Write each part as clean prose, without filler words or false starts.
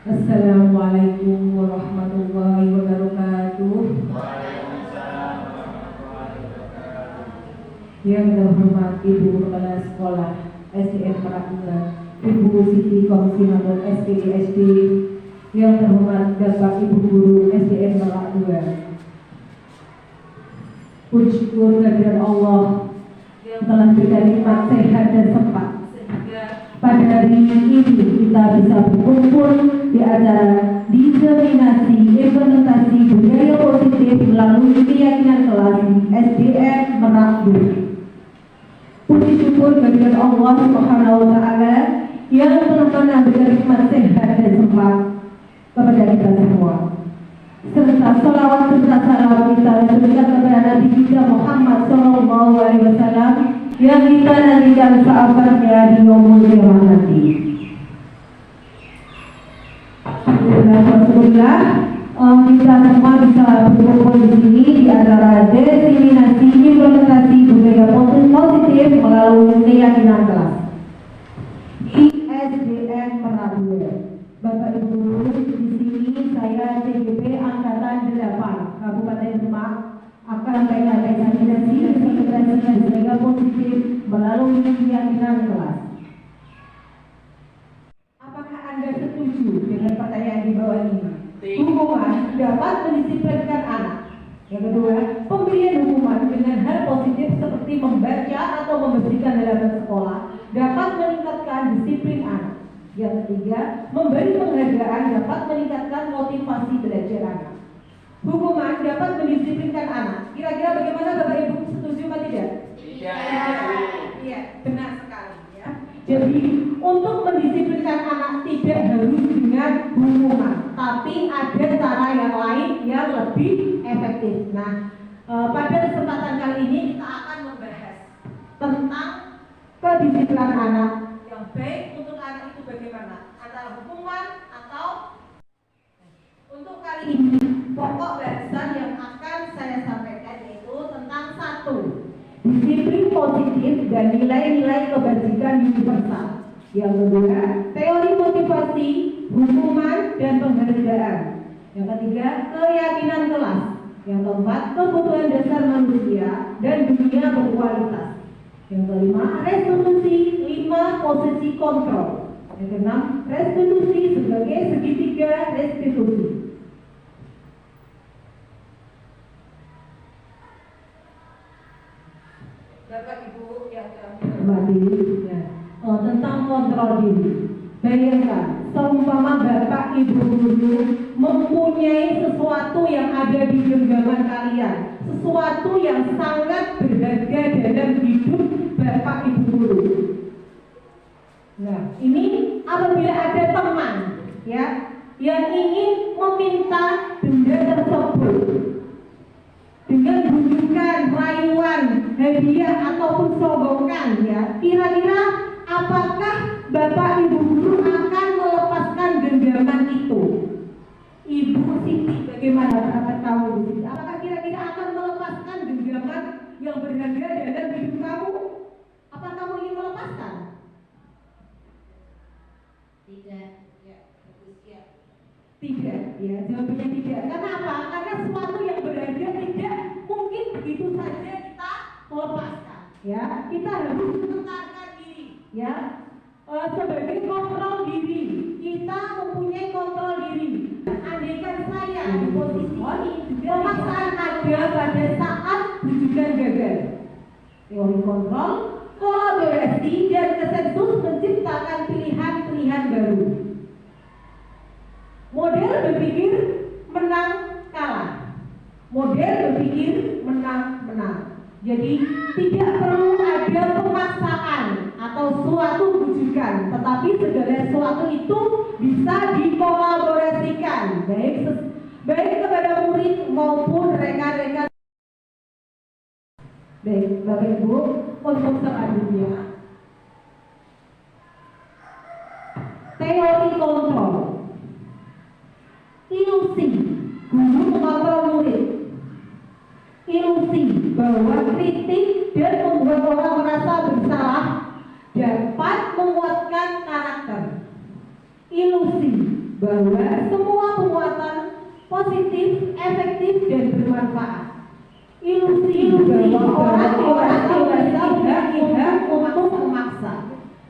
Assalamualaikum warahmatullahi wabarakatuh. Yang terhormat Ibu Kepala Sekolah SDN Merak II, Ibu Siti Komisioner SPISD, yang terhormat Bapak Ibu Guru SDN Merak II. Puji syukur kehadirat Allah yang telah berikan nikmat sehat dan sempat sehingga pada hari ini kita bisa berkumpul di acara diseminasi implementasi budaya positif melalui keyakinan kelas SDN Merak II. Puji syukur kehadirat Allah Subhanahu wa Ta'ala yang telah memberikan nikmat sehat dan sempat kepada kita semua. Serta salawat serta salam kita berikan kepada Nabi kita Muhammad Sallallahu Alaihi Wasallam yang kita nantikan sahabatnya di yaumul qiyamah nanti. Alhamdulillah, kita semua bisa berkumpul di sini di acara diseminasi implementasi budaya positif melalui keyakinan kelas ISDN Merak II. Bapak Ibu Guru, di sini saya CGP Angkatan 8 Kabupaten Demak akan menyampaikan implementasi budaya positif melalui keyakinan kelas. Apakah Anda setuju dengan pertanyaan di bawah ini? Hukuman dapat mendisiplinkan anak. Yang kedua, pemberian hukuman dengan hal positif seperti membaca atau membersihkan halaman sekolah dapat meningkatkan disiplin anak. Yang ketiga, memberi penghargaan dapat meningkatkan motivasi belajar anak. Hukuman dapat mendisiplinkan anak. Kira-kira bagaimana Bapak Ibu, setuju atau tidak? Iya, benar sekali ya. Jadi untuk mendisiplinkan anak tidak harus dengan hukuman, tapi ada cara yang lain yang lebih efektif. Nah, pada kesempatan kali ini kita akan membahas tentang kedisiplinan anak yang baik untuk anak itu bagaimana, antara hukuman atau. Untuk kali ini pokok bahasan yang akan saya sampaikan yaitu tentang 1. Disiplin positif dan nilai-nilai kebajikan universal. Yang kedua, teori motivasi, hukuman dan penghargaan. Yang ketiga, keyakinan kelas. Yang keempat, kebutuhan dasar manusia dan dunia berkualitas. Yang kelima, resolusi 5 posisi kontrol. Yang keenam, restitusi sebagai segitiga restitusi. Bapak Ibu yang terhormati, tentang kontrol diri. Bayangkan, seumpama Bapak Ibu Guru mempunyai sesuatu yang ada di genggaman kalian, sesuatu yang sangat berharga dalam hidup Bapak Ibu Guru. Nah, ini apabila ada teman ya yang ingin meminta benda tersebut dengan bujukan, rayuan, hadiah ataupun sogokan ya, kira-kira apakah Bapak Ibu Guru akan melepaskan genggaman itu? Ibu Siti, bagaimana pendapat kamu di sini? Apakah kira-kira akan melepaskan genggaman yang berharga dalam hidup kamu? Apa kamu ingin melepaskan? Tidak. Ya, bagus ya. Tidak, ya, jawabannya tidak. Karena apa? Karena sesuatu yang berharga tidak mungkin begitu saja kita melepaskan. Ya, kita harus menenangkan diri. Ya, sebagai kontrol diri, kita mempunyai kontrol diri. Andaikan saya di Pemaksaan ada pada saat bujukan gagal. Teori kontrol, kolaborasi, dan konsensus menciptakan pilihan-pilihan baru. Model berpikir menang kalah. Model berpikir menang-menang. Jadi tidak perlu ada pemaksaan atau suatu bujukan, tetapi segala sesuatu itu bisa dikolaborasikan, baik kepada murid maupun rekan-rekan. Baik, Bapak Ibu, untuk selanjutnya teori kontrol. Ilusi guru mengontrol murid. Ilusi bahwa kritik dan membuat orang merasa bersalah dapat menguatkan karakter. Ilusi bahwa semua penguatan positif, efektif, dan bermanfaat. Ilusi bahwa orang-orang dewasa berhak untuk memaksa.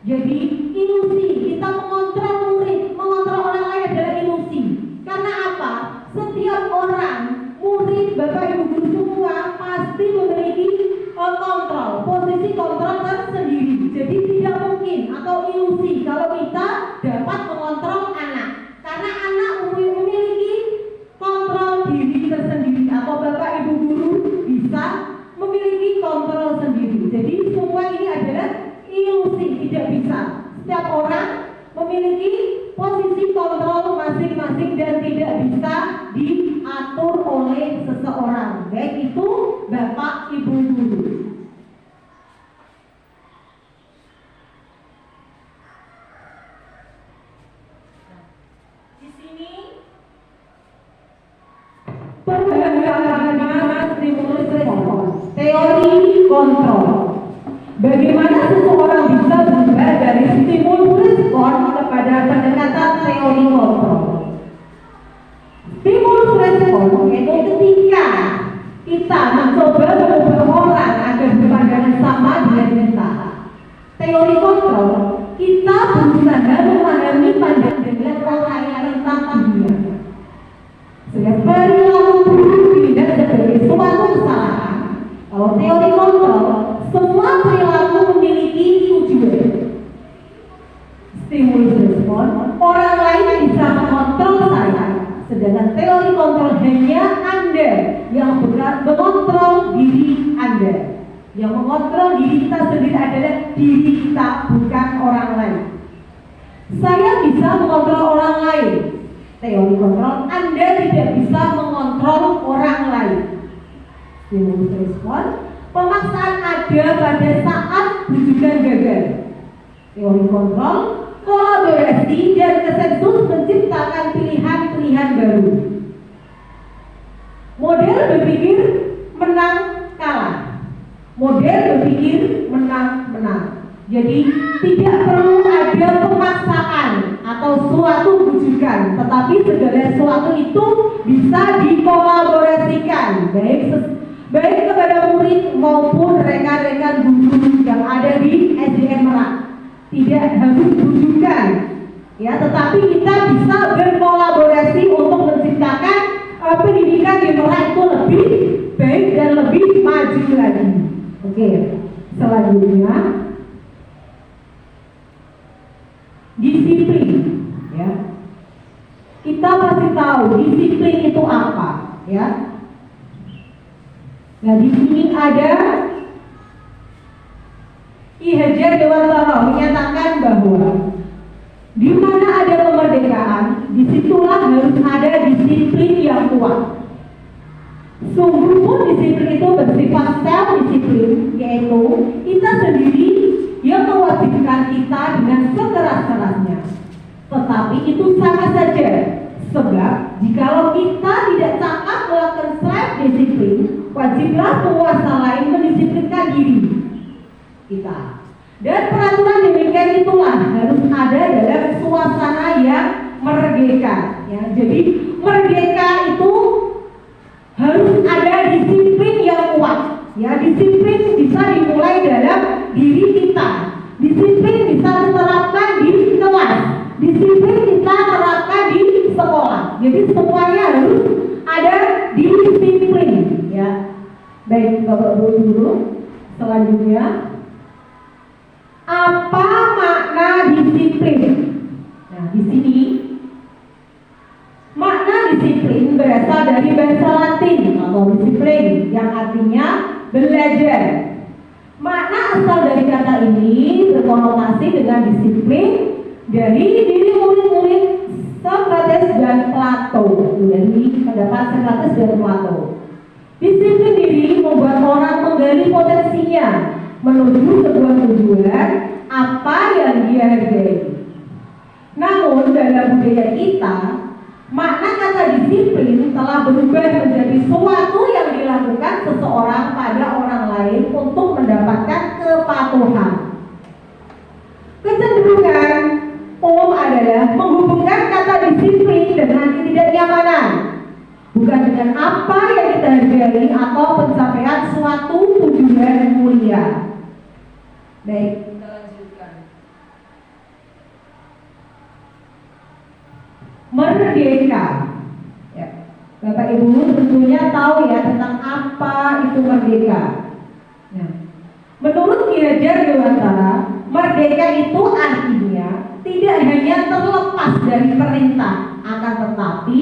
Jadi ilusi kita mengontrol murid, mengontrol orang lain adalah ilusi. Karena apa? Setiap orang, murid, Bapak Ibu guru semua pasti memiliki kontrol, posisi kontrol tersendiri. Jadi tidak mungkin atau ilusi kalau kita dapat mengontrol anak. Karena anak memiliki kontrol diri tersendiri, atau Bapak Ibu guru bisa memiliki kontrol sendiri. Jadi semua ini adalah ilusi, tidak bisa. Setiap orang memiliki posisi kontrol masing-masing dan tidak bisa diatur oleh seseorang, baik itu Bapak Ibu guru. Di sini pengembangan stimulus respons, teori kontrol. Bagaimana seseorang bisa berubah dari stimulus respons kepada pendekatan teori kontrol? Stimulus respons itu ketika kita mencoba mengubah orang agar berpandangan sama dengan kita. Teori kontrol, kita berusaha memahami pandangan orang lain tentang dunia. Sehingga perilaku buruk dilihat sebagai suatu kesalahan. Kalau teori kontrol, semua perilaku memiliki tujuan. Stimulus respon, orang lain bisa mengontrol saya, sedangkan teori kontrol hanya Anda yang mengontrol diri Anda. Yang mengontrol diri kita sendiri adalah diri kita, bukan orang lain. Saya bisa mengontrol orang lain. Teori kontrol, Anda tidak bisa mengontrol orang lain. Stimulus respon, pemaksaan ada pada saat bujukan gagal. Teori kontrol, kolaborasi, dan konsensus menciptakan pilihan-pilihan baru. Model berpikir menang kalah. Model berpikir menang-menang. Jadi tidak perlu ada pemaksaan atau suatu bujukan, tetapi segala sesuatu itu bisa dikolaborasikan, baik kepada murid maupun rekan-rekan guru yang ada di SDN Merak. Tidak harus bujukan, ya, tetapi kita bisa berkolaborasi untuk menciptakan pendidikan di Merak itu lebih baik dan lebih maju lagi. Oke, selanjutnya disiplin, ya. Kita pasti tahu disiplin itu apa, ya. Nah, di sini ada Ki Hajar Dewantara menyatakan bahwa di mana ada kemerdekaan, disitulah harus ada disiplin yang kuat. Sungguh pun disiplin itu bersifat self-disiplin, yaitu kita sendiri yang mewajibkan kita dengan sekeras-kerasnya. Tetapi itu sama saja, sebab jikalau kita tidak cakap melakukan self-disiplin, wajiblah penguasa lain mendisiplinkan diri kita. Dan peraturan demikian itulah harus ada dalam suasana yang merdeka, ya. Jadi merdeka itu harus ada disiplin yang kuat, ya. Disiplin bisa dimulai dalam diri kita. Disiplin bisa diterapkan di kelas. Disiplin kita terapkan di sekolah. Jadi semuanya harus ada Baik, Bapak Ibu Guru, selanjutnya apa makna disiplin? Nah, di sini makna disiplin berasal dari bahasa Latin atau disiplin yang artinya belajar. Makna asal dari kata ini berkonotasi dengan disiplin dari diri murid-murid Socrates dan Plato. Dari pendapat Socrates dan Plato. Disiplin diri membuat orang menggali potensinya menuju sebuah tujuan apa yang dia hargai. Namun dalam budaya kita, makna kata disiplin telah berubah menjadi sesuatu yang dilakukan seseorang pada orang lain untuk mendapatkan kepatuhan. Kecenderungan umum adalah menghubungkan kata disiplin dengan ketidaknyamanan, bukan dengan apa yang kita hargai atau pencapaian suatu tujuan yang mulia. Baik, kita lanjutkan. Merdeka. Ya. Bapak Ibu tentunya tahu ya tentang apa itu merdeka. Nah, menurut Ki Hajar Dewantara, merdeka itu artinya tidak hanya terlepas dari perintah, akan tetapi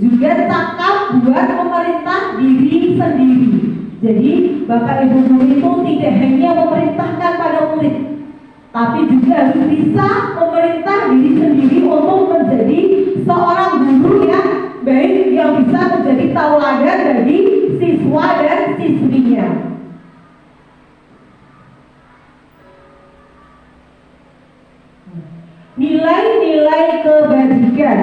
juga cakap buat memerintah diri sendiri. Jadi Bapak Ibu guru itu tidak hanya memerintahkan pada murid, tapi juga harus bisa memerintah diri sendiri untuk menjadi seorang guru yang baik, yang bisa menjadi tauladan bagi siswa dan siswinya. Nilai-nilai kebajikan.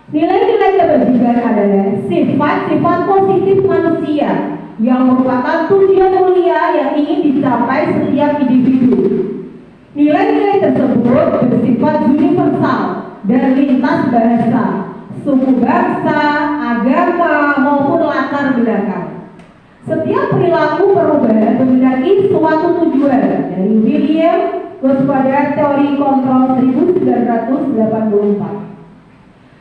Nilai-nilai kebajikan adalah sifat-sifat positif manusia yang merupakan tujuan mulia yang ingin dicapai setiap individu. Nilai-nilai tersebut bersifat universal dan lintas bahasa, suku bangsa, agama maupun latar belakang. Setiap perilaku perubahan memiliki suatu tujuan. Dari William Gospodar Teori Kontrol 1984.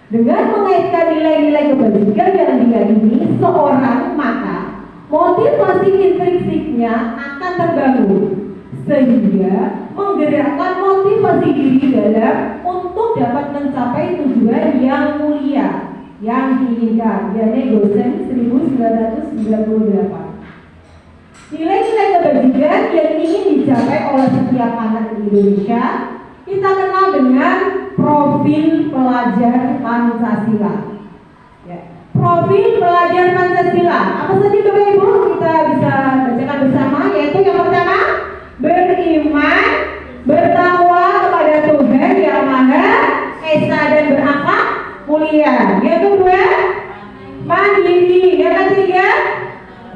Dengan mengaitkan nilai-nilai kebajikan yang diyakini seorang, maka motivasi intrinsiknya akan terbangun sehingga menggerakkan motivasi diri dalam untuk dapat mencapai tujuan yang mulia yang diinginkan. Yaitu Gosen 1998. Nilai-nilai kebajikan yang ingin dicapai oleh setiap anak di Indonesia kita kenal dengan profil pelajar Pancasila. Ya. Profil pelajar Pancasila. Apa saja Bapak Ibu kita bisa bacakan bersama? Yaitu yang pertama, beriman, bertakwa kepada Tuhan yang Maha Esa dan berakhlak mulia. Yang kedua, mandiri. Yang ketiga,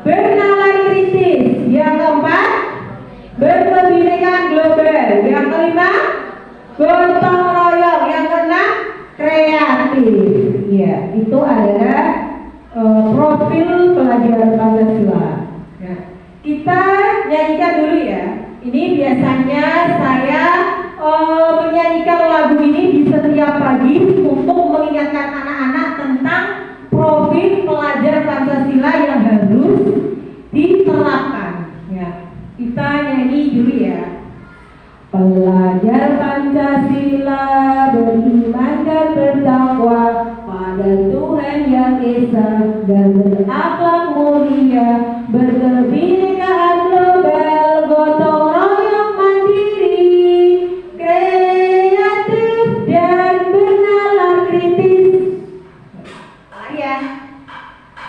bernalar kritis. Yang keempat, berkebinekaan global. Yang kelima, gotong royong. Yang keenam, kreatif. Ya, itu adalah profil pelajar Pancasila. Ya. Kita nyanyikan dulu ya. Ini biasanya saya menyanyikan lagu ini di setiap pagi untuk mengingatkan anak-anak tentang profil pelajar Pancasila yang harus diterapkan. Ya, kita nyanyi dulu ya. Pelajar Pancasila beriman dan bertakwa pada Tuhan Yang Esa dan berakhlak mulia, berkebinekaan global, gotong royong mandiri, kreatif dan bernalar kritis. Ya.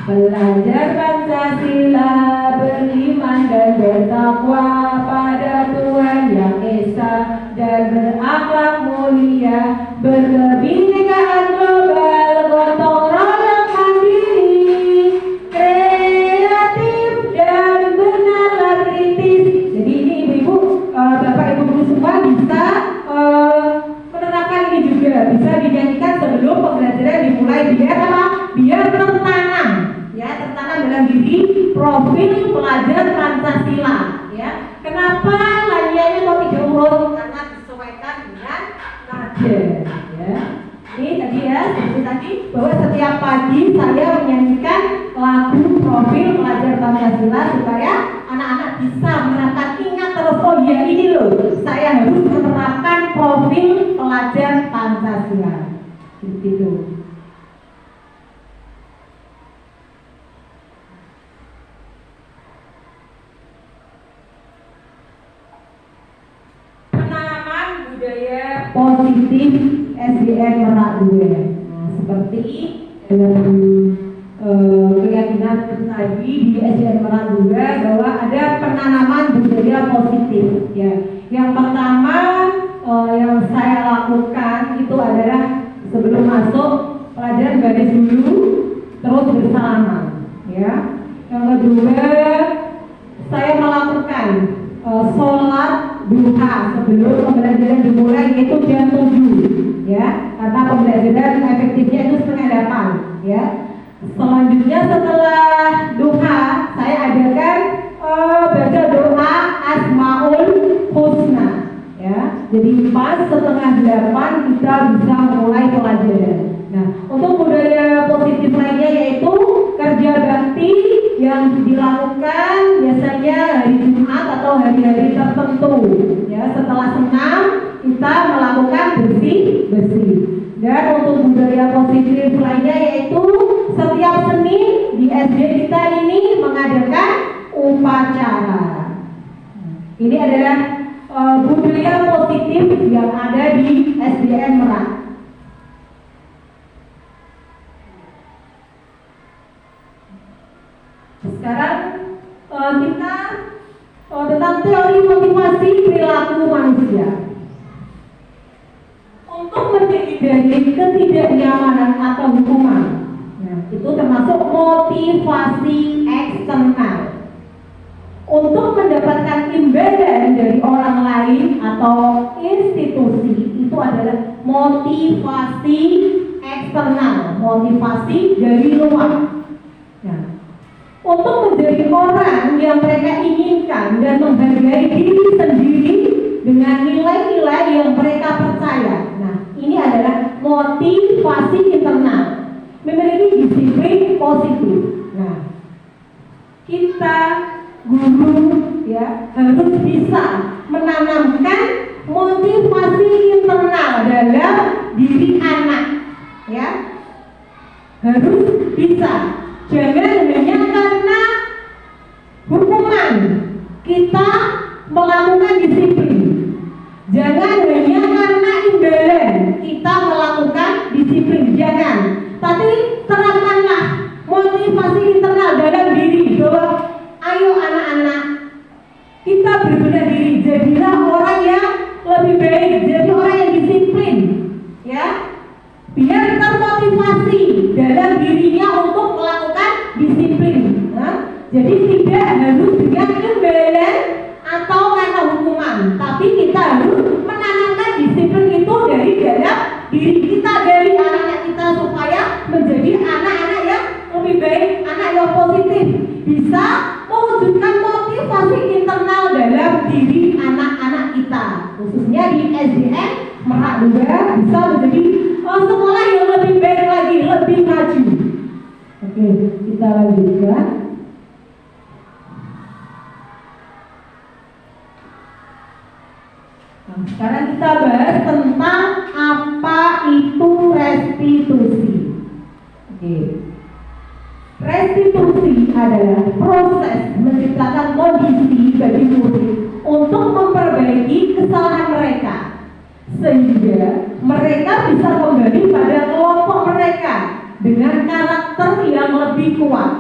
Pelajar Pancasila beriman dan bertakwa pada Tuhan Yang Esa dan berakhlak mulia, berkebinekaan global, gotong royong mandiri, kreatif dan bernalar kritis. Jadi ini ibu-ibu, bapak ibu guru semua bisa menerapkan ini juga, bisa dinyanyikan sebelum pembelajaran dimulai biar apa? Biar tertanam, ya, tertanam dalam diri profil pelajar Pancasila. Ya, kenapa layannya kok 3 huruf? Karena disesuaikan dengan nada. Ya, ini tadi ya, seperti tadi bahwa setiap pagi saya menyanyikan lagu profil pelajar Pancasila supaya anak-anak bisa menerapkan, ingat terus, oh iya ini loh, saya harus menerapkan profil pelajar Pancasila. Gitu. Penanaman budaya positif SDN Merak 2. Nah, seperti keyakinan tadi di SDN Merak 2 bahwa ada penanaman budaya positif. Ya, yang pertama yang saya lakukan itu adalah sebelum masuk pelajaran baris dulu, terus bersalaman. Ya, yang kedua saya melakukan sholat duha sebelum pembelajaran dimulai, yaitu jam 7, ya, karena pembelajaran efektifnya itu setengah 8, ya. Selanjutnya setelah duha saya adakan baca doa Asmaul Husna, ya. Jadi pas setengah 8 kita bisa mulai pelajaran. Nah, untuk budaya positif lainnya yaitu kerja bakti yang dilakukan biasanya hari Jumat atau hari-hari tertentu. Ya, setelah senam kita melakukan bersih-bersih. Dan untuk budaya positif lainnya yaitu setiap Senin di SD kita ini mengadakan upacara. Ini adalah budaya positif yang ada di SDN Merak. Sekarang kita tentang teori motivasi perilaku manusia. Untuk menghindari ketidaknyamanan atau hukuman, nah, itu termasuk motivasi eksternal. Untuk mendapatkan imbalan dari orang lain atau institusi, itu adalah motivasi eksternal, motivasi dari luar. Nah, untuk menjadi orang yang mereka inginkan dan menghargai diri sendiri dengan nilai-nilai yang mereka percaya. Nah, ini adalah motivasi internal, memiliki disiplin positif. Nah, kita guru ya harus bisa menanamkan motivasi internal dalam diri anak, ya, harus bisa. Jangan hanya karena hukuman kita melakukan disiplin. Jangan hanya karena imbalan kita melakukan disiplin. Jangan. Tapi terapkanlah motivasi internal dalam diri bahwa ayo anak-anak, kita berbenah diri, jadilah orang yang lebih baik, jadi orang yang disiplin, ya. Biar termotivasi dalam dirinya untuk melakukan disiplin. Nah, jadi tidak harus dengan imbalan atau karena hukuman, tapi kita harus menanamkan disiplin itu dari dalam diri kita, dari anak-anak kita, supaya menjadi anak-anak yang lebih baik, anak yang positif, bisa mewujudkan motivasi internal dalam diri anak-anak kita, khususnya di SDN Merak 2 bisa menjadi sekolah yang lebih baik lagi, lebih maju. Oke, kita lanjutkan. Nah, sekarang kita bahas tentang apa itu restitusi. Oke. Restitusi adalah proses menciptakan kondisi bagi murid untuk memperbaiki kesalahan mereka, sehingga mereka bisa kembali pada kelompok mereka dengan karakter yang lebih kuat.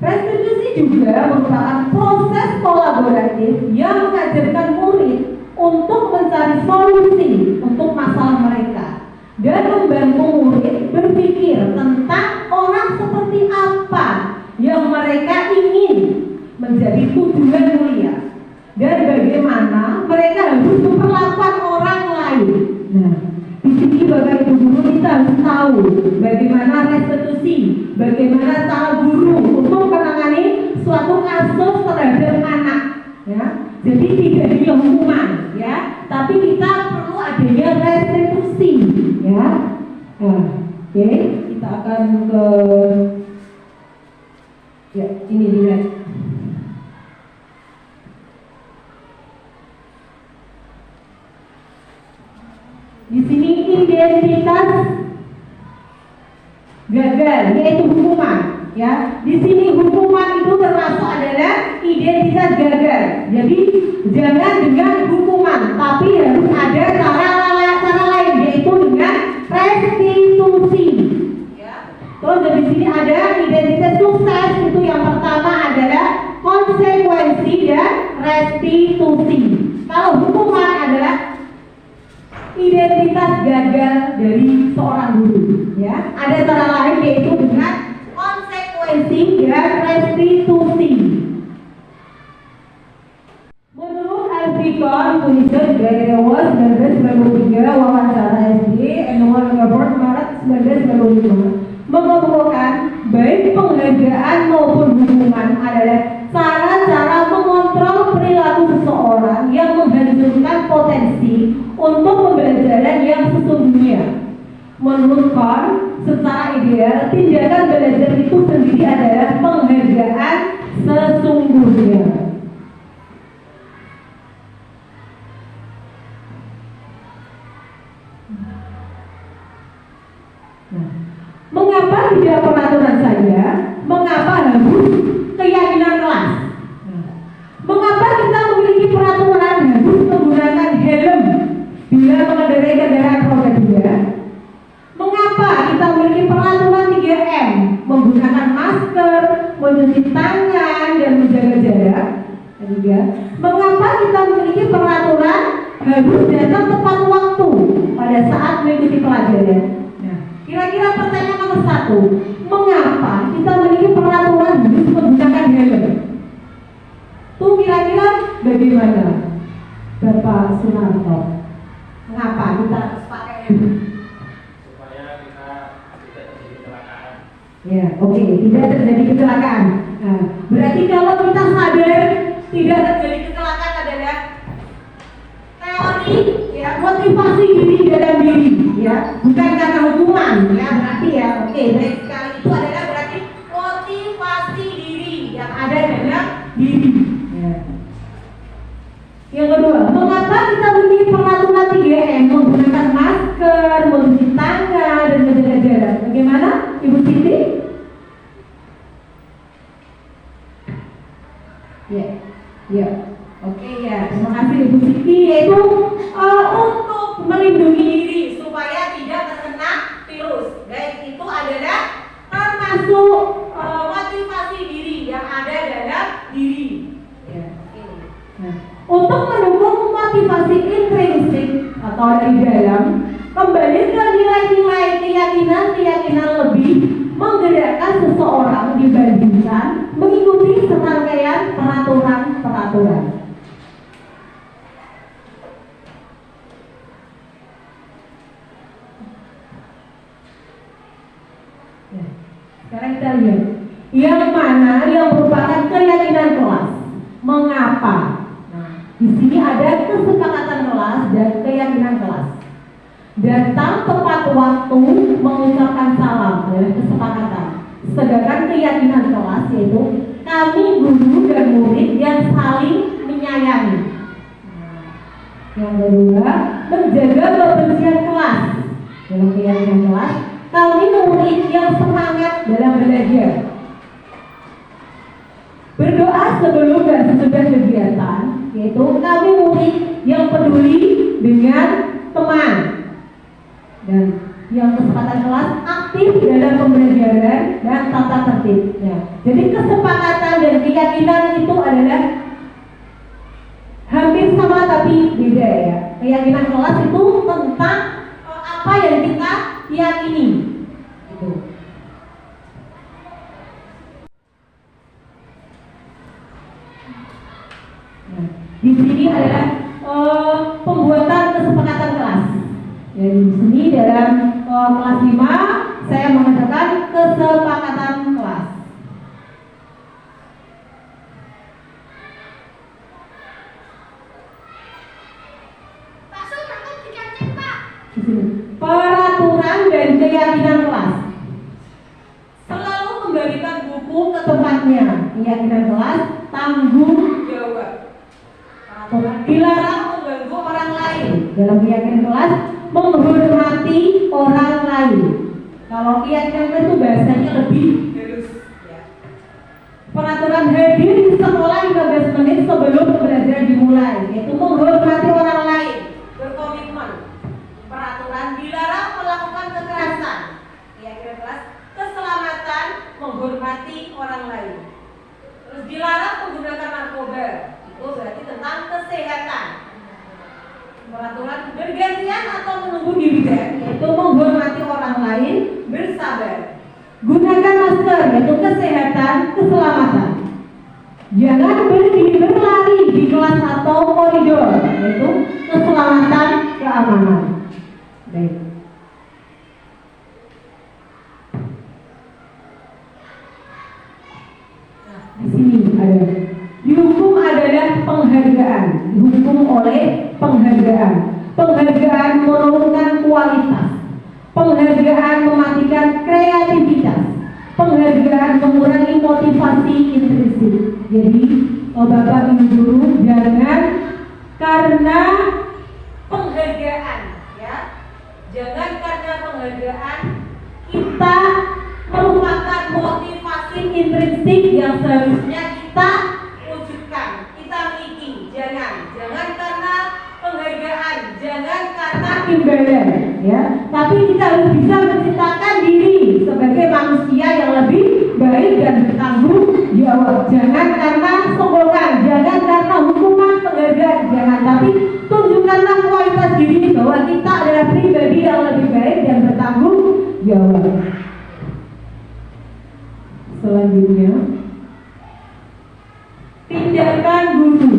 Restitusi juga merupakan proses kolaboratif yang mengajarkan murid untuk mencari solusi untuk masalah mereka dan membantu murid berpikir tentang orang seperti apa yang mereka ingin menjadi tujuan mulia dan bagaimana mereka harus memperlakukan orang lain. Nah, di sini Bapak Ibu guru kita harus tahu bagaimana restitusi, bagaimana cara guru untuk menangani suatu kasus terhadap anak. Ya, jadi tidak hanya hukuman, ya, tapi kita perlu adanya restitusi, ya. Oke. kita akan ke ya ini dilihat. Di sini identitas gagal, yaitu hukuman. Ya, di sini hukuman itu termasuk adalah identitas gagal. Jadi jangan dengan hukuman, tapi harus ada cara lain, yaitu dengan restitusi. Ya. Terus dari sini ada identitas sukses, itu yang pertama adalah konsekuensi dan restitusi. Kalau hukuman adalah identitas gagal dari seorang guru. Ya, ada cara lain yaitu dengan konsekuensi dan restitusi. Menurut Alfikon, tulisan dari awal 1993, wawancara SD, Annual Report Maret 1995, mengemukakan baik penghargaan maupun hukuman adalah cara-cara mengontrol perilaku seseorang yang menghancurkan potensi untuk pembelajaran yang sesungguhnya. Menurut Kahn, secara ideal, tindakan belajar itu sendiri adalah penghargaan sesungguhnya. Nah, mengapa tidak peraturan saja? Mengapa harus keyakinan kelas? Mengapa kita memiliki peraturan harus menggunakan helm bila mengendarai kendaraan roda 2? Mengapa kita memiliki peraturan 3M, menggunakan masker, mencuci tangan, dan menjaga jarak? Ketiga, mengapa kita memiliki peraturan harus datang tepat waktu pada saat mengikuti pelajaran? Nah, kira-kira pertanyaan nomor 1, mengapa kita memiliki peraturan harus menggunakan helm? Itu kira-kira bagaimana, Bapak Sunarto? Mengapa kita harus pakai helm? Ya, oke, tidak terjadi kecelakaan. Nah, berarti kalau kita sadar tidak terjadi kecelakaan adalah teori, ya, motivasi diri dalam diri, ya, bukan karena hukuman, ya, berarti ya, oke, baik sekali, itu adalah berarti motivasi diri yang ada dalam diri. Ya. Yang kedua, mengapa kita memiliki peraturan 3M, menggunakan masker, mencuci tangan, dan menjaga jarak? Bagaimana, Ibu Siti? Ya, oke ya. Terima kasih Ibu Siti. Yaitu untuk melindungi diri supaya tidak terkena virus. Baik itu adalah termasuk motivasi diri yang ada dalam diri. Ya, ini. Nah, untuk mendukung motivasi intrinsik atau dari dalam, kembali ke nilai-nilai keyakinan lebih menggerakkan seseorang dibandingkan mengikuti serangkaian peraturan. Ya, sekarang kita lihat yang mana yang merupakan keyakinan kelas. Mengapa? Nah, di sini ada kesepakatan kelas dan keyakinan kelas. Datang tepat waktu mengucapkan salam adalah kesepakatan. Sedangkan keyakinan kelas yaitu kami guru dan murid yang saling menyayangi. Yang kedua, menjaga kebersihan kelas. Dalam keyakinan kelas, kami murid yang semangat dalam belajar. Berdoa sebelum dan sesudah kegiatan, yaitu kami murid yang peduli dengan teman. Dan yang kesepakatan kelas aktif dalam pembelajaran dan tata tertib. Ya. Jadi kesepakatan dan keyakinan itu adalah hampir sama tapi beda ya. Keyakinan kelas itu tentang apa yang kita yakini. Gitu. Nah, di sini adalah pembuatan kesepakatan kelas. Dan di sini dalam kelas 5 saya mengatakan kesepakatan kelas. Peraturan dan keyakinan kelas. keyakinan kelas, tanggung jawab. Dilarang mengganggu orang lain. Dalam keyakinan kelas, menghormati orang lain. Kalau keyakinan kelas itu bahasanya lebih halus. Peraturan hadir di sekolah 15 menit sebelum pembelajaran dimulai, yaitu menghormati orang lain, berkomitmen. Peraturan dilarang melakukan kekerasan. Keyakinan kelas, keselamatan, menghormati orang lain. Terus dilarang menggunakan narkoba. Itu berarti tentang kesehatan. Peraturan bergantian atau menunggu giliran, yaitu menghormati orang lain, bersabar. Gunakan masker, yaitu kesehatan, keselamatan. Jangan berlari di kelas atau koridor, yaitu keselamatan, keamanan. Baik. Nah, di sini ada. Dihukum adalah penghargaan, dihukum oleh penghargaan. Penghargaan menurunkan kualitas. Penghargaan mematikan kreativitas. Penghargaan mengurangi motivasi intrinsik. Jadi, Bapak Ibu guru jangan karena penghargaan, ya. Jangan karena penghargaan kita merupakan motivasi intrinsik yang seharusnya kita wujudkan, kita miliki. Jangan karena penghargaan, jangan karena imbalan, ya. Tapi kita harus bisa menciptakan diri sebagai manusia yang lebih baik dan bertanggung jawab. Jangan karena sombongan, jangan karena hukuman, penghargaan, jangan. Tapi tunjukkanlah kualitas diri bahwa kita adalah pribadi yang lebih baik dan bertanggung jawab. Selanjutnya, tindakan guru,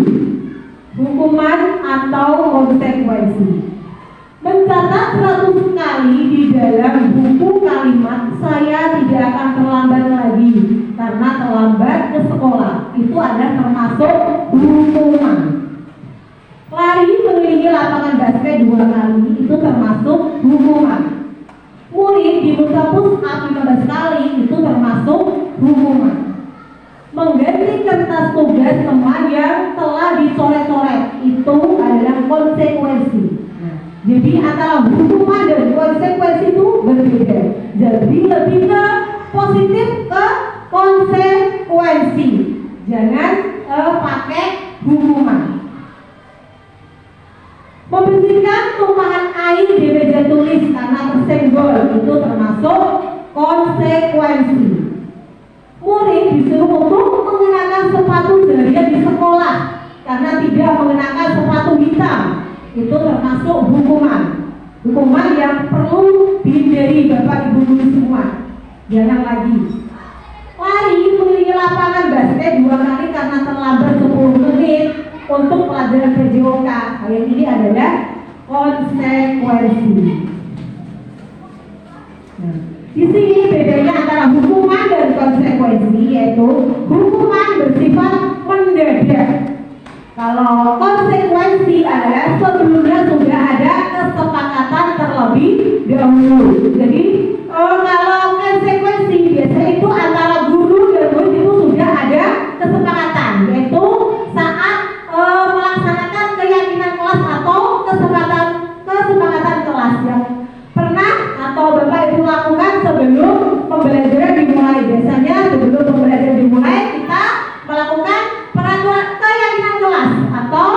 hukuman atau konsekuensi. Mencatat 100 kali di dalam buku kalimat saya tidak akan terlambat lagi karena terlambat ke sekolah. Itu adalah termasuk hukuman. Lari mengelilingi lapangan basket 2 kali itu termasuk hukuman. Murid diminta push up 15 kali itu termasuk hukuman. Mengganti kertas tugas teman yang telah dicoret-coret itu adalah konsekuensi. Jadi antara hukuman dan konsekuensi itu berbeda. Jadi lebih ke positif ke konsekuensi. Jangan pakai hukuman. Membersihkan tumpahan air di meja tulis karena tersenggol itu termasuk konsekuensi. Murid disuruh untuk mengenakan sepatu seharian di sekolah karena tidak mengenakan sepatu hitam. Itu termasuk hukuman. Hukuman yang perlu dihindari Bapak Ibu guru semua. Jangan lagi. Lari mengelilingi lapangan basket 2 kali karena terlambat 10 menit untuk pelajaran PJOK. Yang ini adalah konsekuensi. Nah, di sini bedanya antara hukuman dan konsekuensi, yaitu hukuman bersifat mendadak. Kalau konsekuensi adalah sebelumnya sudah ada kesepakatan terlebih dahulu. Jadi kalau konsekuensi biasanya itu antara guru dan murid itu sudah ada kesepakatan, yaitu saat melaksanakan keyakinan kelas atau kesepakatan kelas yang pernah atau Bapak Ibu lakukan sebelum pembelajaran dimulai. Biasanya sebelum pembelajaran dimulai kita melakukan peraturan keyakinan kelas atau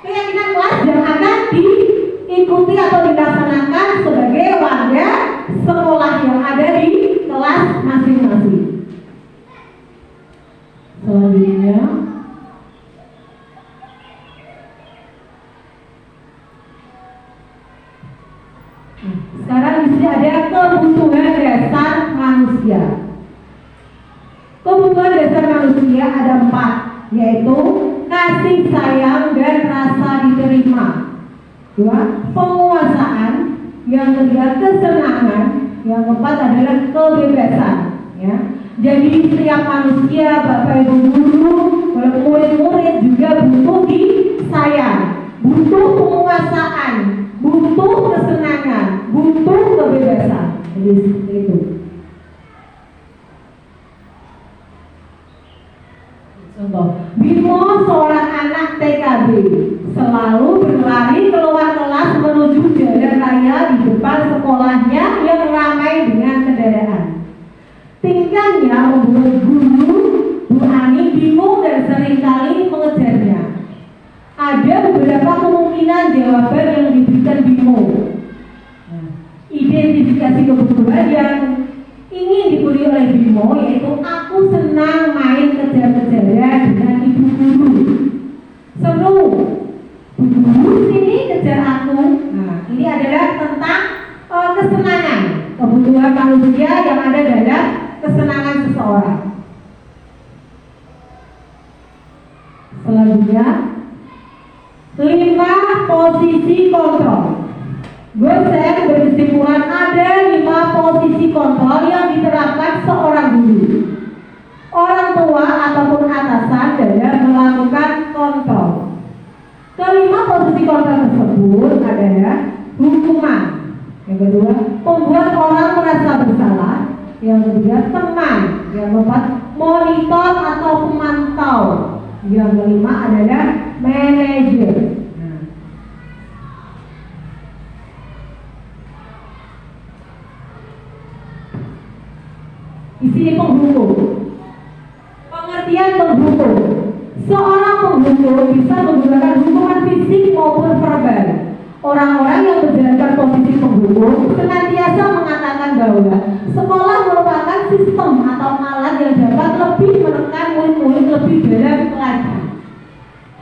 keyakinan kelas yang akan diikuti atau dilaksanakan sebagai warga sekolah yang ada di kelas masing-masing. Selanjutnya, sekarang di sini ada kebutuhan dasar manusia. Kebutuhan dasar manusia ada 4, yaitu kasih sayang dan rasa diterima. 2, penguasaan. Yang ketiga, kesenangan. Yang keempat adalah kebebasan. Ya. Jadi setiap manusia, Bapak Ibu guru, murid-murid juga butuh disayang, butuh penguasaan, butuh kesenangan, butuh kebebasan. Jadi seperti itu. saya di depan sekolahnya yang ramai dengan kendaraan. Tingkahnya membuat guru Bu Ani bingung dan seringkali mengejarnya. Ada beberapa kemungkinan jawaban yang diberikan Bimo. Identifikasi kebutuhan yang ingin diberi oleh Bimo yaitu aku senang main kejar-kejaran dengan ibu guru. Seru. Guru sini kejar aku. Nah, ini adalah tentang kesenangan. Kebutuhan manusia yang ada dalam kesenangan seseorang. Selanjutnya 5 posisi kontrol. Gosen berkesimpulan ada 5 posisi kontrol yang diterapkan seorang guru, orang tua ataupun atasan dalam melakukan kontrol. Kelima posisi kontrol tersebut adalah hukuman. Yang kedua, membuat orang merasa bersalah. Yang ketiga, teman. Yang keempat, monitor atau pemantau. Yang kelima adalah manajer. Di sini penghukum. Pengertian penghukum. Seorang penghukum bisa menggunakan hukuman fisik maupun verbal. Orang-orang yang menjalankan posisi penghukum senantiasa mengatakan bahwa sekolah merupakan sistem atau alat yang dapat lebih menekan murid-murid lebih dalam lagi.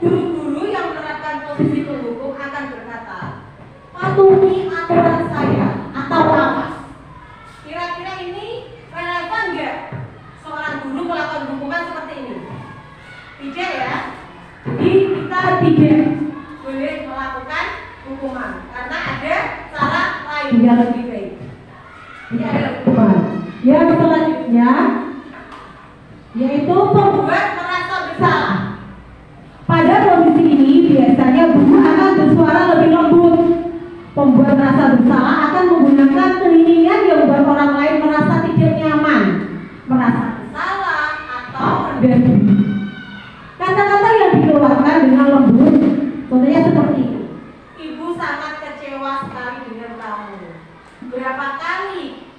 Guru-guru yang menerapkan posisi penghukum akan berkata, patuhi aturan saya atau awas. Kira-kira ini relevan nggak seorang guru melakukan hukuman seperti ini? Tidak ya. Jadi kita tidak boleh melakukan hukuman karena ada cara lain yang lebih baik. Ini adalah hukuman. Yang selanjutnya yaitu membuat merasa bersalah. Pada posisi ini biasanya guru akan bersuara lebih lembut. Pembuat merasa bersalah akan menggunakan keliningan yang membuat orang lain merasa tidak nyaman, merasa bersalah atau rendah diri. Kata-kata yang dikeluarkan dengan lembut, contohnya seperti ini. Ibu sangat kecewa sekali dengan kamu. Berapa kali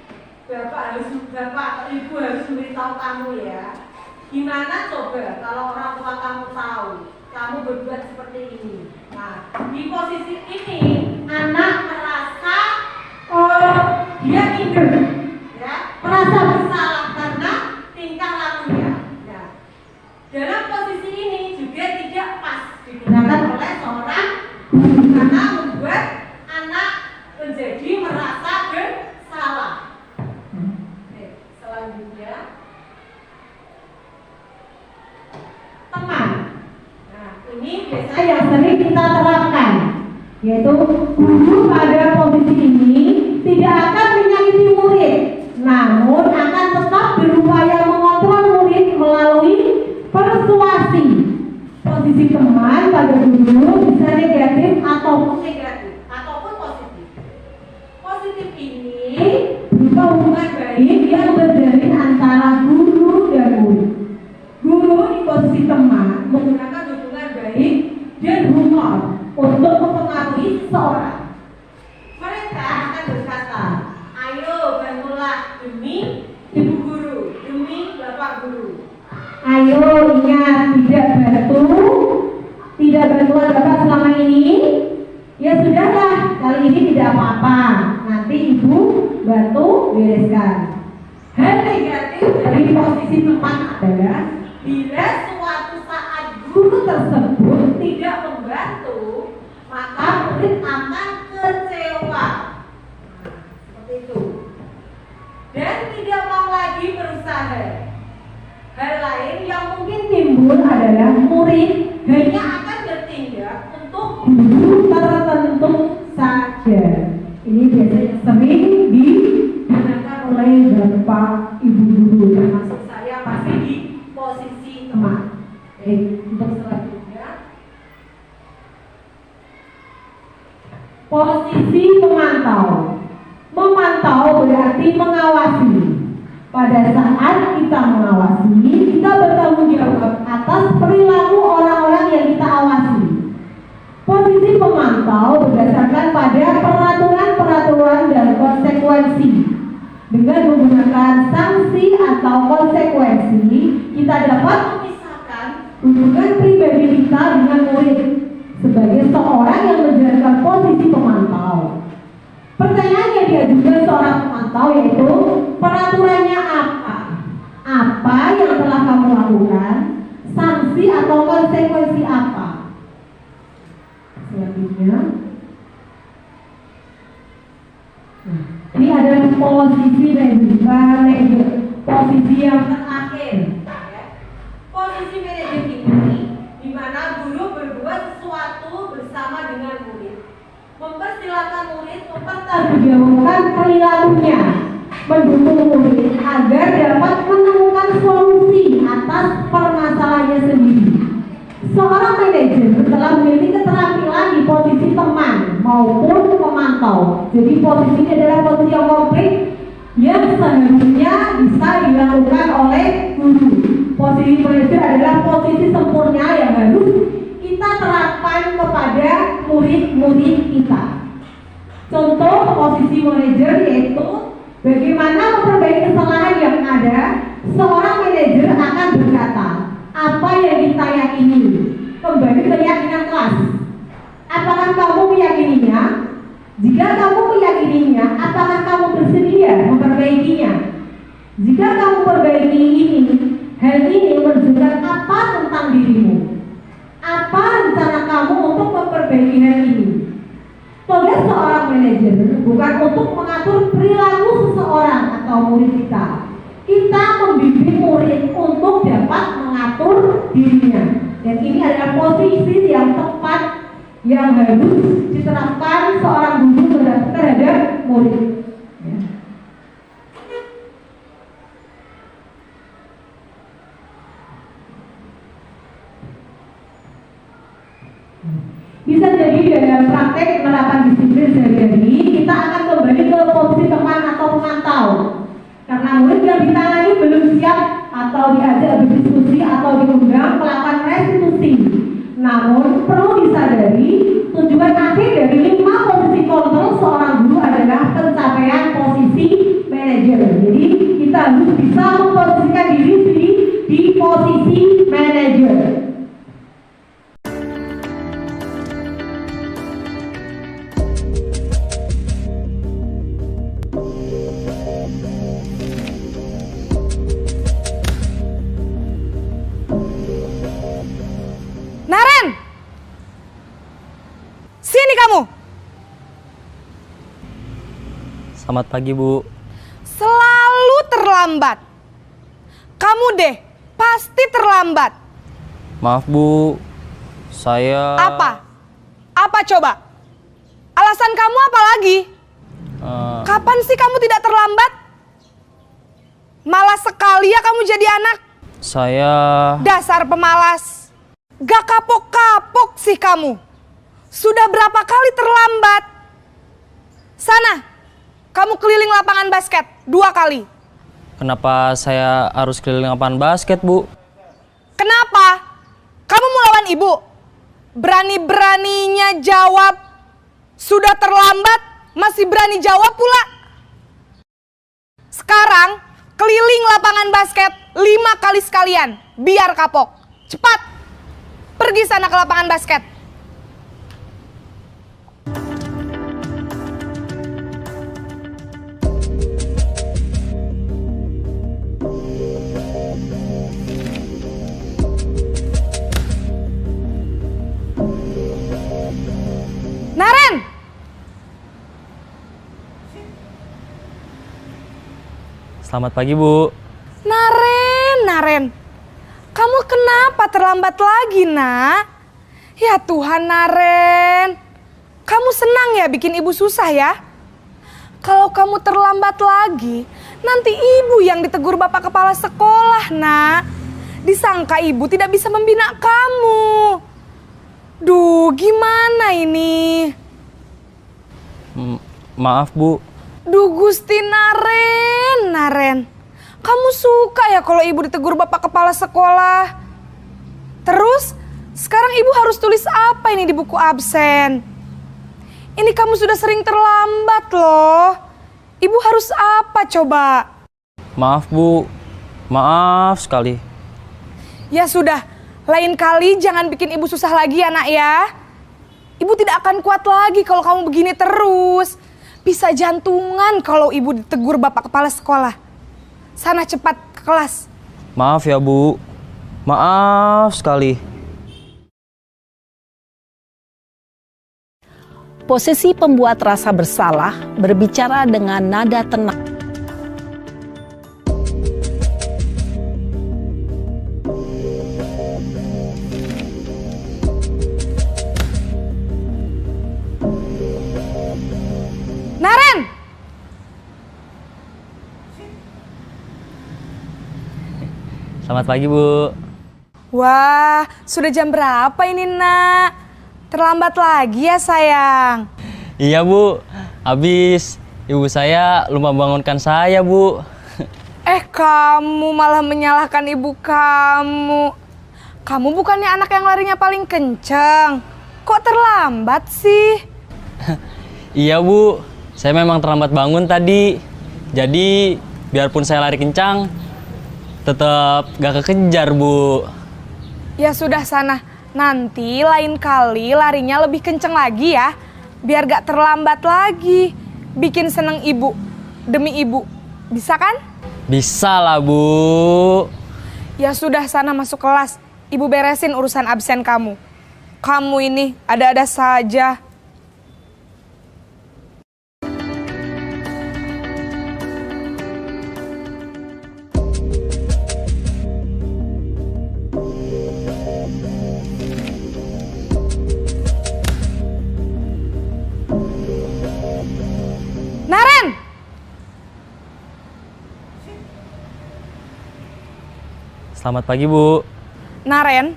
bapak atau ibu harus memberitahu kamu ya? Gimana coba kalau orang tua kamu tahu kamu berbuat seperti ini? Nah, di posisi ini anak merasa dia minder, ya, merasa bersalah karena tingkah lakunya. Ya. Dalam posisi ini juga tidak pas digunakan oleh seorang guru karena membuat anak menjadi merasa bersalah. Selanjutnya teman. Nah, ini biasanya yang sering kita terapkan, yaitu guru pada posisi ini tidak akan menyakiti murid, namun akan tetap berupaya mengontrol murid melalui persuasi. Posisi teman pada guru bisa negatif ataupun positif. Positif ini berupa hubungan baik yang berjalin antara guru dan murid. Guru di posisi teman menggunakan hubungan baik dan humor untuk mempengaruhi seseorang. Mereka akan berkata, ayo bantulah demi ibu guru, demi bapak guru. Ayo ingat tidak bantuan bapak selama ini. Ya sudahlah, kali ini tidak apa-apa. Nanti ibu bantu bereskan. Hal negatif dari posisi teman adalah bila suatu saat guru tersebut tidak membantu, maka murid akan kecewa. Seperti itu. Dan tidak mau lagi berusaha. Hal lain yang mungkin timbul adalah murid hanya akan bertindak untuk guru tertentu saja. Ini biasanya sering digunakan oleh bapak ibu guru, termasuk saya masih di posisi teman. Untuk selanjutnya, posisi pemantau. Memantau berarti mengawasi. Pada saat kita mengawasi, kita bertanggung jawab atas perilaku orang-orang yang kita awasi. Posisi pemantau berdasarkan pada peraturan-peraturan konsekuensi. Dengan menggunakan sanksi atau konsekuensi, kita dapat memisahkan hubungan pribadi kita dengan murid sebagai seorang yang menjalankan posisi pemantau. Pertanyaan yang diajukan seorang pemantau yaitu, peraturannya apa? Apa yang telah kamu lakukan? Sanksi atau konsekuensi apa? Selanjutnya, ini adalah posisi manajer, posisi yang terakhir. Posisi manajer ini di mana guru berbuat sesuatu bersama dengan murid, mempersilahkan murid mempertanggungjawabkan perilakunya, mendukung murid agar dapat menemukan solusi atas permasalahannya sendiri. Seorang manajer telah memiliki keterampilan di posisi teman maupun pemantau. Jadi posisi ini adalah posisi yang komplit yang seharusnya bisa dilakukan oleh guru. Posisi manajer adalah posisi sempurna yang harus kita terapkan kepada murid-murid kita. Contoh posisi manajer yaitu bagaimana memperbaiki kesalahan yang ada. Seorang manajer akan berkata, apa yang kita yakini, kembali ke keyakinan kelas. Apakah kamu meyakininya? Jika kamu meyakininya, apakah kamu bersedia memperbaikinya? Jika kamu perbaiki ini, hal ini menunjukkan apa tentang dirimu? Apa rencana kamu untuk memperbaiki hal ini? Tugas seorang manajer bukan untuk mengatur perilaku seseorang atau murid kita. Kita membimbing murid untuk dapat mengatur dirinya. Dan ini adalah posisi yang tepat yang harus diterapkan seorang guru terhadap murid. Bisa jadi dalam praktek penerapan disiplin sehari-hari kita akan kembali ke posisi teman atau pemantau. Karena murid yang ditangani belum siap atau diajak berdiskusi atau diundang melakukan restitusi. Namun perlu disadari tujuan akhir dari 5 posisi kontrol seorang guru adalah pencapaian posisi manajer. Jadi kita harus bisa memposisikan diri di posisi manajer. Naren! Sini kamu! Selamat pagi, Bu. Selalu terlambat. Kamu deh, pasti terlambat. Maaf, Bu. Saya... Apa? Apa coba? Alasan kamu apa lagi? Kapan sih kamu tidak terlambat? Malas sekali ya kamu jadi anak. Saya... Dasar pemalas. Gak kapok-kapok sih kamu. Sudah berapa kali terlambat? Sana, kamu keliling lapangan basket 2 kali. Kenapa saya harus keliling lapangan basket, Bu? Kenapa? Kamu mau lawan ibu? Berani-beraninya jawab. Sudah terlambat, masih berani jawab pula. Sekarang, keliling lapangan basket 5 kali sekalian. Biar kapok. Cepat! Pergi sana ke lapangan basket. Naren! Selamat pagi, Bu. Naren. Kamu kenapa terlambat lagi, Nak? Ya Tuhan, Naren. Kamu senang ya bikin ibu susah ya? Kalau kamu terlambat lagi, nanti ibu yang ditegur bapak kepala sekolah, Nak. Disangka ibu tidak bisa membina kamu. Duh, gimana ini? Maaf, Bu. Duh, Gusti Naren. Kamu suka ya kalau ibu ditegur bapak kepala sekolah? Terus, sekarang ibu harus tulis apa ini di buku absen? Ini kamu sudah sering terlambat loh. Ibu harus apa coba? Maaf Bu, maaf sekali. Ya sudah, lain kali jangan bikin ibu susah lagi ya nak ya. Ibu tidak akan kuat lagi kalau kamu begini terus. Bisa jantungan kalau ibu ditegur bapak kepala sekolah. Sana cepat ke kelas. Maaf ya Bu, maaf sekali. Posisi pembuat rasa bersalah berbicara dengan nada tenang. Naren! Selamat pagi Bu. Wah, sudah jam berapa ini nak? Terlambat lagi ya sayang. Iya Bu, habis ibu saya lupa bangunkan saya Bu. Kamu malah menyalahkan ibu kamu. Kamu bukannya anak yang larinya paling kenceng. Kok terlambat sih? Iya Bu, saya memang terlambat bangun tadi. Jadi biarpun saya lari kencang, tetap gak kekejar Bu. Ya sudah sana, nanti lain kali larinya lebih kenceng lagi ya. Biar gak terlambat lagi. Bikin seneng ibu, demi ibu. Bisa kan? Bisa lah Bu. Ya sudah sana masuk kelas. Ibu beresin urusan absen kamu. Kamu ini ada-ada saja. Naren! Selamat pagi Bu. Naren,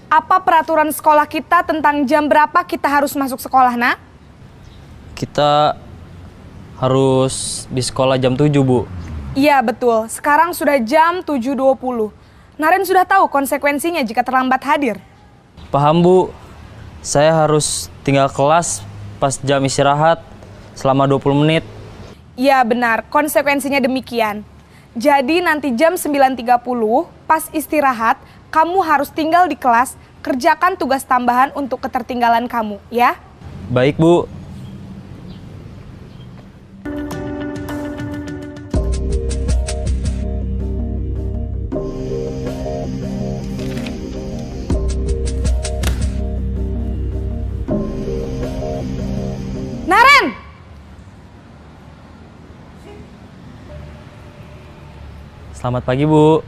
apa peraturan sekolah kita tentang jam berapa kita harus masuk sekolah, nak? Kita harus di sekolah jam 7 Bu. Iya betul, sekarang sudah jam 7.20. Naren sudah tahu konsekuensinya jika terlambat hadir. Paham Bu, saya harus tinggal kelas pas jam istirahat selama 20 menit. Iya benar, konsekuensinya demikian. Jadi nanti jam 9.30 pas istirahat, kamu harus tinggal di kelas, kerjakan tugas tambahan untuk ketertinggalan kamu, ya? Baik Bu. Naren! Selamat pagi Bu.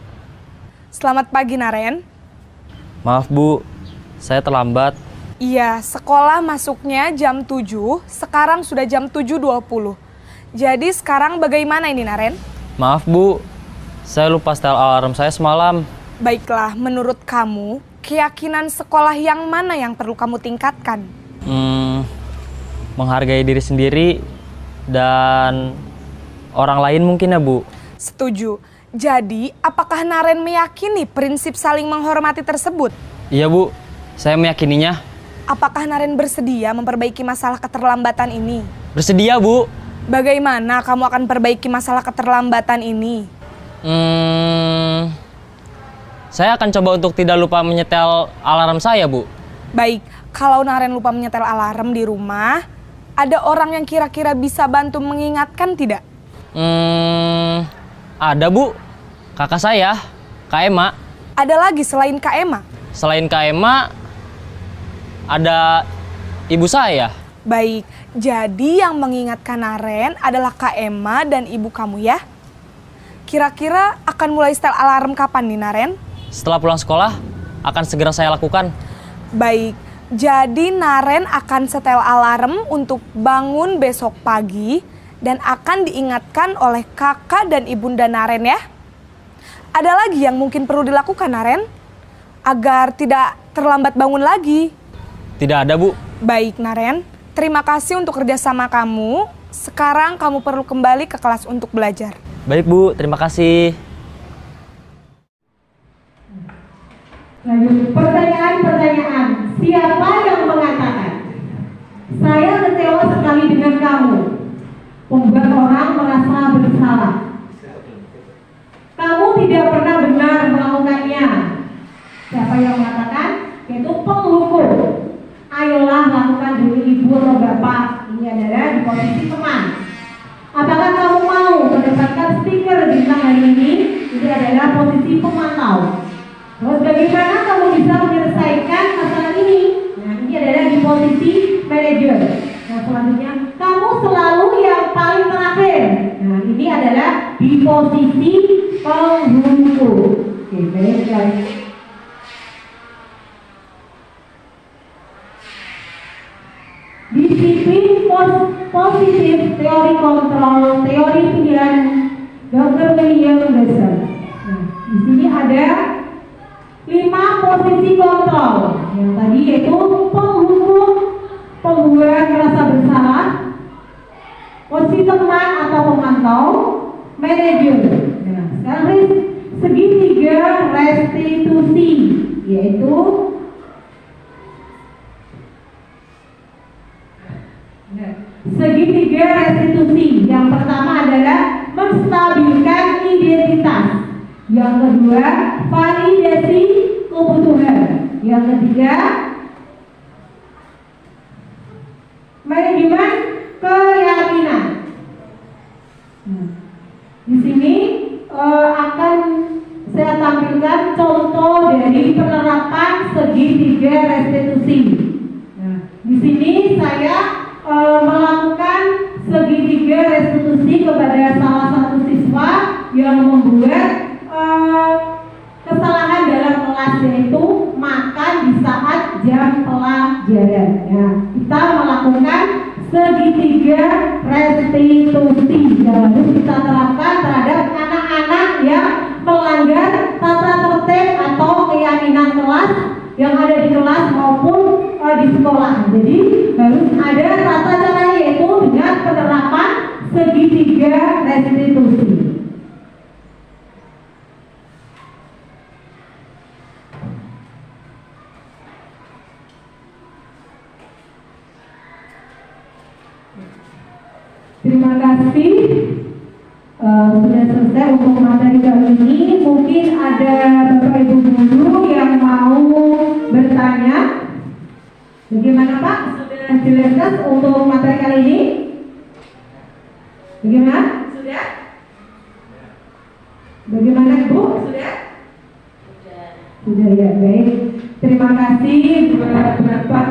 Selamat pagi Naren. Maaf Bu, saya terlambat. Iya, sekolah masuknya jam 7, sekarang sudah jam 7.20. Jadi sekarang bagaimana ini Naren? Maaf Bu, saya lupa setel alarm saya semalam. Baiklah, menurut kamu, keyakinan sekolah yang mana yang perlu kamu tingkatkan? Menghargai diri sendiri dan orang lain mungkin ya Bu. Setuju. Jadi, apakah Naren meyakini prinsip saling menghormati tersebut? Iya Bu, saya meyakininya. Apakah Naren bersedia memperbaiki masalah keterlambatan ini? Bersedia Bu. Bagaimana kamu akan perbaiki masalah keterlambatan ini? Saya akan coba untuk tidak lupa menyetel alarm saya Bu. Baik, kalau Naren lupa menyetel alarm di rumah, ada orang yang kira-kira bisa bantu mengingatkan tidak? Ada Bu, kakak saya, Kak Ema. Ada lagi selain Kak Ema? Selain Kak Ema, ada ibu saya. Baik, jadi yang mengingatkan Naren adalah Kak Ema dan ibu kamu ya? Kira-kira akan mulai setel alarm kapan nih Naren? Setelah pulang sekolah, akan segera saya lakukan. Baik, jadi Naren akan setel alarm untuk bangun besok pagi dan akan diingatkan oleh kakak dan ibunda Naren ya. Ada lagi yang mungkin perlu dilakukan Naren agar tidak terlambat bangun lagi? Tidak ada Bu. Baik Naren, terima kasih untuk kerjasama kamu. Sekarang kamu perlu kembali ke kelas untuk belajar. Baik Bu, terima kasih. Lanjut, pertanyaan. Siapa yang mengatakan? Saya kecewa sekali dengan kamu. membuat orang merasa bersalah. Kamu tidak pernah benar melakukannya. Siapa yang mengatakan? Yaitu penghukum. Ayolah lakukan dulu ibu atau bapak. Ini adalah di posisi teman. Apakah kamu mau mendapatkan stiker bintang hari ini? Ini adalah posisi pemantau. Terus bagaimana kamu bisa menyelesaikan masalah ini? Nah, ini adalah di posisi manajer. Nah, selanjutnya kamu selalu yang paling terakhir. Nah, ini adalah di posisi penghukum. Oke, baiklah. Disiplin positif teori kontrol, teori pilihan Dr. William Besser. Nah, di sini ada 5 posisi kontrol. Yang tadi yaitu penghukum, pembuat merasa bersalah, posisi teman atau pemantau, manajer. Nah, sekarang segitiga restitusi, yaitu segitiga restitusi. Yang pertama adalah menstabilkan identitas. Yang kedua, validasi kebutuhan. Yang ketiga, manajemen keyakinan. Di sini akan saya tampilkan contoh dari penerapan segitiga restitusi. Nah, di sini saya melakukan segitiga restitusi kepada salah satu siswa yang membuat kesalahan dalam kelas, yaitu makan di saat jam pelajaran. Nah, kita melakukan segitiga restitusi yang harus kita terapkan terhadap anak-anak yang melanggar tata tertib atau keyakinan kelas yang ada di kelas maupun di sekolah. Jadi harus ada tata cara, yaitu dengan penerapan segitiga restitusi. Terima kasih. Sudah selesai untuk materi kali ini. Mungkin ada Bapak Ibu guru yang mau bertanya. Bagaimana Pak? Sudah jelaskan untuk materi kali ini? Bagaimana? Sudah? Bagaimana Ibu? Sudah? Sudah ya, baik. Terima kasih buat Bapak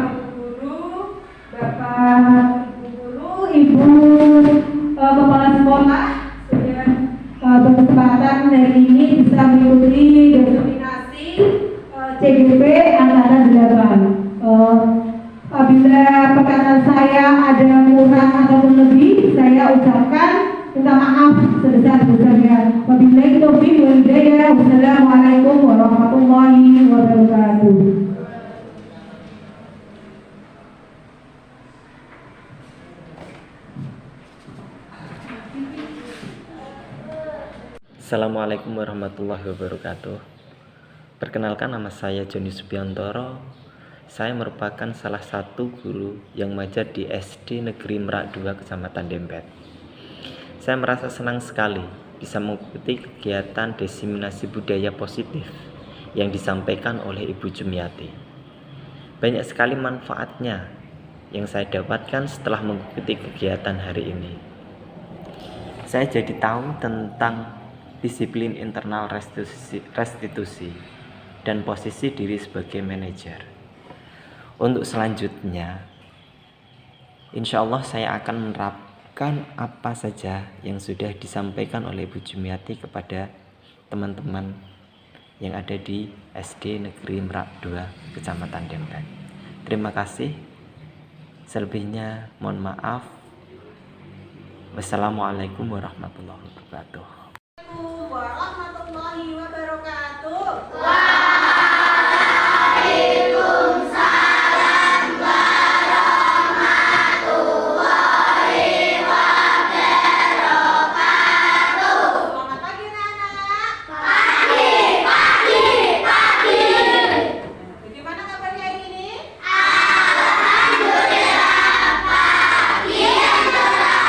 guru, Bapak Ibu kepala sekolah sudah berkesempatan hari ini bisa mengikuti denominasi CGP angkatan 8. Apabila perkataan saya ada kurang ataupun lebih, saya ucapkan minta maaf sebesar-besarnya. Wabillahi taufiq wal hidayah. Wassalamualaikum warahmatullahi wabarakatuh. Assalamualaikum warahmatullahi wabarakatuh. Perkenalkan, nama saya Joni Subiantoro. Saya merupakan salah satu guru yang mengajar di SD Negeri Merak 2 Kecamatan Dempet. Saya merasa senang sekali bisa mengikuti kegiatan diseminasi budaya positif yang disampaikan oleh Ibu Jumiati. Banyak sekali manfaatnya yang saya dapatkan setelah mengikuti kegiatan hari ini. Saya jadi tahu tentang disiplin internal restitusi dan posisi diri sebagai manajer. Untuk selanjutnya, insya Allah saya akan menerapkan apa saja yang sudah disampaikan oleh Ibu Jumiati kepada teman-teman yang ada di SD Negeri Merak 2 Kecamatan Dempet. Terima kasih. Selebihnya mohon maaf. Wassalamualaikum warahmatullahi wabarakatuh. Warahmatullahi wabarakatuh. Selamat pagi anak-anak. Bagaimana kabarnya hari ini? Alhamdulillah pagi yang cerah.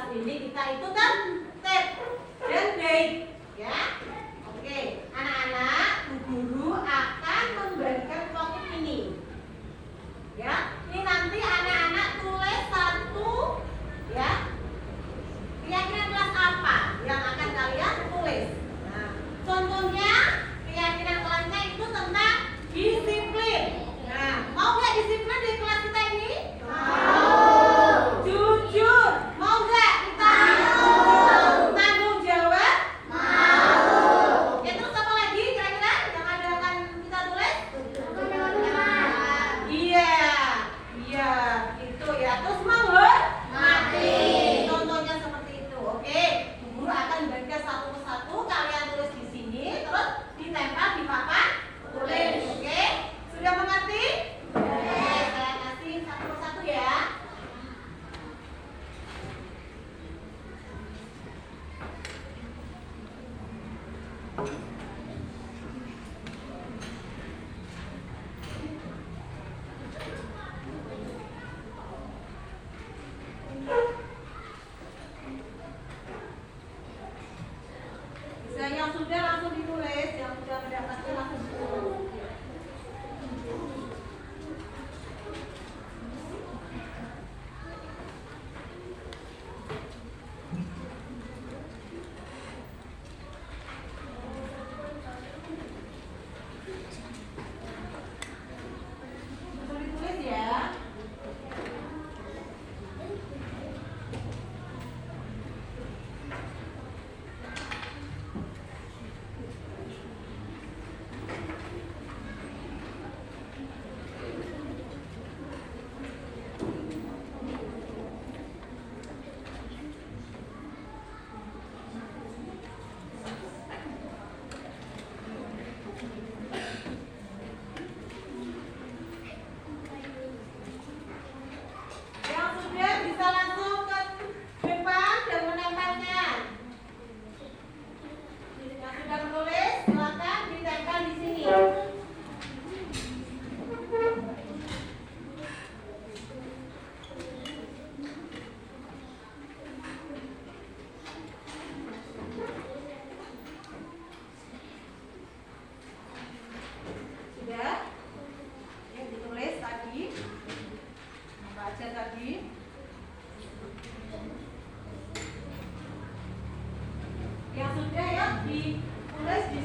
kelas ini kita itu tertib dan baik, ya. Oke, anak-anak, Bu Guru akan membagikan topik ini. Ya, ini nanti anak-anak tulis satu, ya. Keyakinan kelas apa yang akan kalian tulis? Nah, contohnya keyakinan kelasnya itu tentang disiplin. Nah, mau nggak disiplin di kelas kita ini? Mau. Jujur, mau nggak kita? Mau. Tanggung jawab? Mau. Oke, terus apa lagi kira-kira yang akan kita tulis? Iya, iya, itu ya. Terus menghormati. Contohnya seperti itu. Oke, Bu Guru akan bagikan satu persatu. Kalian tulis di sini, terus ditempel di papan tulis. Oke, sudah mengerti? Oke, saya kasih satu persatu ya. Bisa yang sudah langsung ditulis, yang sudah mendapatkan langsung ditulis. Langsung ditulis ya. Yang sudah bisa langsung ke depan dan menempelnya. Yang sudah menulis silakan ditempel di sini. Sudah? Ya, ditulis tadi. Apa aja tadi? Yang sudah ya ditulis di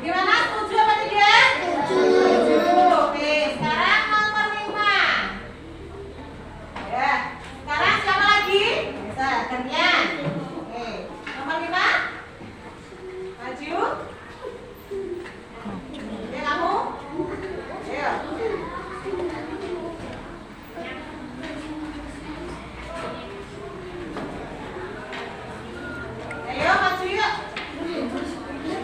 Gimana? Setuju apa tidak? Setuju. Oke, sekarang nomor 5. Ya. Sekarang siapa lagi? Bisa, gantian. Oke. Nomor 5. Maju. Oke, kamu. Ayo. Ayo maju yuk. Nomor 5.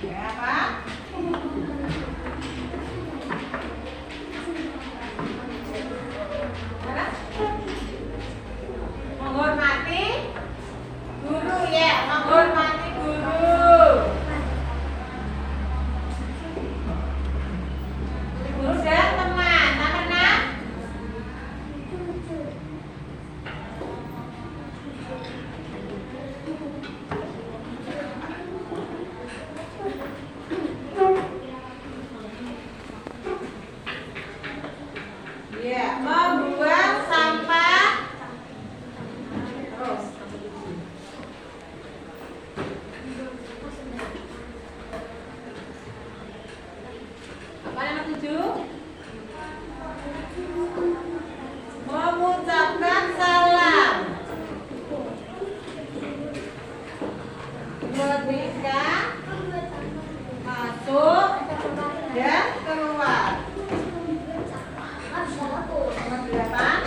Ya, Pak. Mana? Menghormati guru ya, menghormati guru. Guru dan teman. Nomor 6. Ya, membuang sampah terus. Apa nomor 7? Mengucapkan salam. Ketika masuk dan keluar. Nomor 8.